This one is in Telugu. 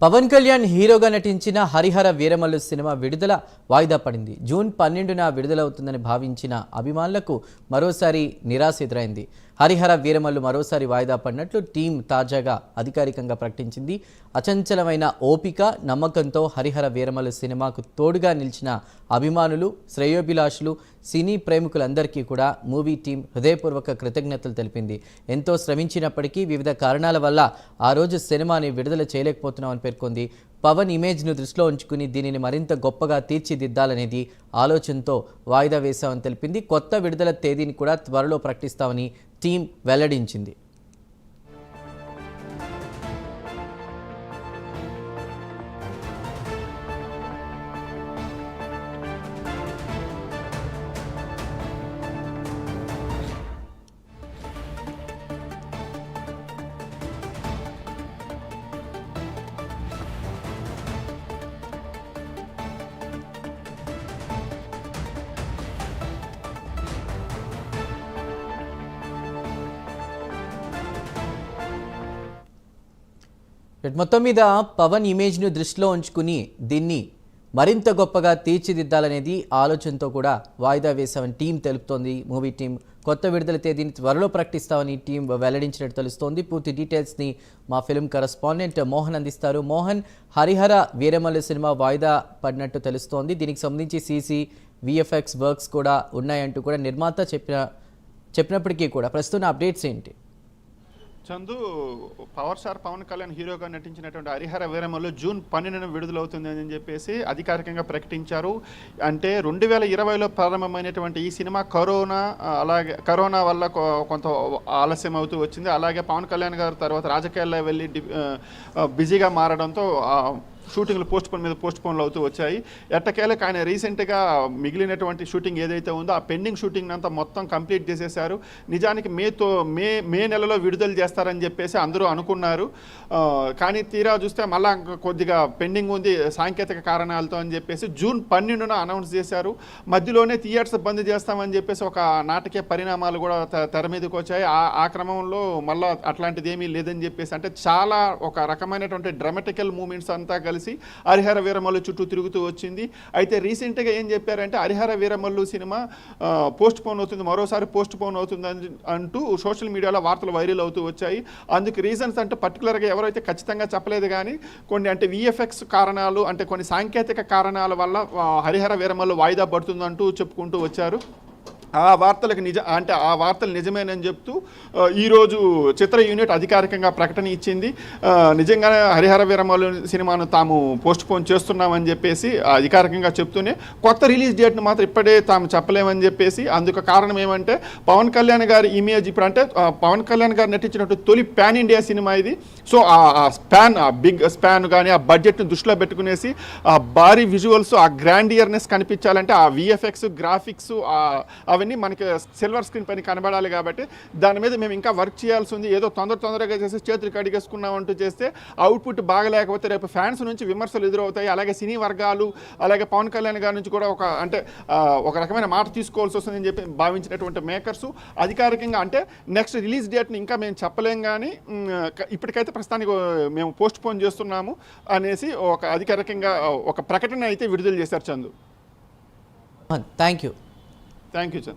పవన్ కళ్యాణ్ హీరోగా నటించిన హరిహర వీరమల్లు సినిమా విడుదల వాయిదా పడింది. జూన్ 12న విడుదలవుతుందని భావించిన అభిమానులకు మరోసారి నిరాశ ఎదురైంది. హరిహర వీరమల్లు మరోసారి వాయిదా పడినట్లు టీం తాజాగా అధికారికంగా ప్రకటించింది. అచంచలమైన ఓపిక, నమ్మకంతో హరిహర వీరమల్లు సినిమాకు తోడుగా నిలిచిన అభిమానులు, శ్రేయోభిలాషులు, సినీ ప్రేమికులందరికీ కూడా మూవీ టీం హృదయపూర్వక కృతజ్ఞతలు తెలిపింది. ఎంతో శ్రమించినప్పటికీ వివిధ కారణాల వల్ల ఆ రోజు సినిమాని విడుదల చేయలేకపోతున్నామని పేర్కొంది. పవన్ ఇమేజ్ను దృష్టిలో ఉంచుకుని దీనిని మరింత గొప్పగా తీర్చిదిద్దాలనేది ఆలోచనతో వాయిదా వేశామని తెలిపింది. కొత్త విడుదల తేదీని కూడా త్వరలో ప్రకటిస్తామని టీం వెల్లడించింది. మొత్తం మీద పవన్ ఇమేజ్ను దృష్టిలో ఉంచుకుని దీన్ని మరింత గొప్పగా తీర్చిదిద్దాలనేది ఆలోచనతో కూడా వాయిదా వేశామని టీం తెలుపుతోంది. మూవీ టీం కొత్త విడుదల తేదీని త్వరలో ప్రకటిస్తామని టీం వెల్లడించినట్టు తెలుస్తోంది. పూర్తి డీటెయిల్స్ని మా ఫిల్మ్ కరెస్పాండెంట్ మోహన్ అందిస్తారు. మోహన్, హరిహర వీరమల్లు సినిమా వాయిదా పడినట్టు తెలుస్తోంది. దీనికి సంబంధించి సీసీ విఎఫ్ఎక్స్ వర్క్స్ కూడా ఉన్నాయంటూ కూడా నిర్మాత చెప్పినప్పటికీ కూడా ప్రస్తుతం అప్డేట్స్ ఏంటి? చందు, పవర్ స్టార్ పవన్ కళ్యాణ్ హీరోగా నటించినటువంటి హరిహర వీరమల్లు జూన్ 12న విడుదలవుతుంది అని చెప్పేసి అధికారికంగా ప్రకటించారు. అంటే 2020లో ప్రారంభమైనటువంటి ఈ సినిమా కరోనా వల్ల కొంత ఆలస్యం అవుతూ వచ్చింది. అలాగే పవన్ కళ్యాణ్ గారు తర్వాత రాజకీయాల్లో వెళ్ళి బిజీగా మారడంతో షూటింగ్లు పోస్ట్ పోన్లు అవుతూ వచ్చాయి. ఎట్టకేలకు ఆయన రీసెంట్గా మిగిలినటువంటి షూటింగ్ ఏదైతే ఉందో ఆ పెండింగ్ షూటింగ్ అంతా మొత్తం కంప్లీట్ చేసేశారు. నిజానికి మే నెలలో విడుదల చేస్తారని చెప్పేసి అందరూ అనుకున్నారు. కానీ తీరా చూస్తే మళ్ళా కొద్దిగా పెండింగ్ ఉంది సాంకేతిక కారణాలతో అని చెప్పేసి జూన్ 12న అనౌన్స్ చేశారు. మధ్యలోనే థియేటర్స్ బంద్ చేస్తామని చెప్పేసి ఒక నాటకీయ పరిణామాలు కూడా తెర మీదకి వచ్చాయి. ఆ క్రమంలో మళ్ళీ అట్లాంటిది ఏమీ లేదని చెప్పేసి అంటే చాలా ఒక రకమైనటువంటి డ్రామాటికల్ మూమెంట్స్ అంతా కలిసి హరిహర వీరమల్లు చుట్టూ తిరుగుతూ వచ్చింది. అయితే రీసెంట్గా ఏం చెప్పారంటే Harihara Veeramallu cinema post phone అవుతుంది, మరోసారి పోస్ట్ పోన్ అవుతుంది అంటూ సోషల్ మీడియాలో వార్తలు వైరల్ అవుతూ వచ్చాయి. అందుకు రీజన్స్ అంటే పర్టికులర్గా ఎవరైతే ఖచ్చితంగా చెప్పలేదు కానీ కొన్ని అంటే విఎఫ్ఎక్స్ కారణాలు అంటే కొన్ని సాంకేతిక కారణాల వల్ల హరిహర వీరమల్లు వాయిదా పడుతుందంటూ చెప్పుకుంటూ వచ్చారు. ఆ వార్తలు నిజమేనని చెప్తూ ఈరోజు చిత్ర యూనిట్ అధికారికంగా ప్రకటన ఇచ్చింది. నిజంగానే హరిహర వీరమల్లు సినిమాను తాము పోస్ట్ పోన్ చేస్తున్నామని చెప్పేసి అధికారికంగా చెప్తూనే కొత్త రిలీజ్ డేట్ను మాత్రం ఇప్పుడే తాము చెప్పలేమని చెప్పేసి అందుకు కారణం ఏమంటే పవన్ కళ్యాణ్ గారి ఇమేజ్ ఇప్పుడు అంటే పవన్ కళ్యాణ్ గారు నటించినట్టు తొలి పాన్ ఇండియా సినిమా ఇది. సో ఆ బిగ్ స్పాన్ కానీ ఆ బడ్జెట్ను దృష్టిలో పెట్టుకునేసి ఆ భారీ విజువల్స్ ఆ గ్రాండియర్నెస్ కనిపించాలంటే ఆ విఎఫ్ఎక్స్ గ్రాఫిక్స్ అవన్నీ మనకి సిల్వర్ స్క్రీన్ పైన కనబడాలి. కాబట్టి దాని మీద మేము ఇంకా వర్క్ చేయాల్సి ఉంది. ఏదో తొందరగా చేసి చేతులు కడిగేసుకున్నామంటూ చేస్తే అవుట్పుట్ బాగలేకపోతే రేపు ఫ్యాన్స్ నుంచి విమర్శలు ఎదురవుతాయి. అలాగే సినీ వర్గాలు అలాగే పవన్ కళ్యాణ్ గారి నుంచి కూడా ఒక రకమైన మాట తీసుకోవాల్సి వస్తుందని చెప్పి భావించినటువంటి మేకర్స్ అధికారికంగా అంటే నెక్స్ట్ రిలీజ్ డేట్ని ఇంకా మేము చెప్పలేం కానీ ఇప్పటికైతే ప్రస్తుతానికి మేము పోస్ట్ పోన్ చేస్తున్నాము అనేసి ఒక అధికారికంగా ఒక ప్రకటన అయితే విడుదల చేశారు. Chandu, thank you. Thank you, sir.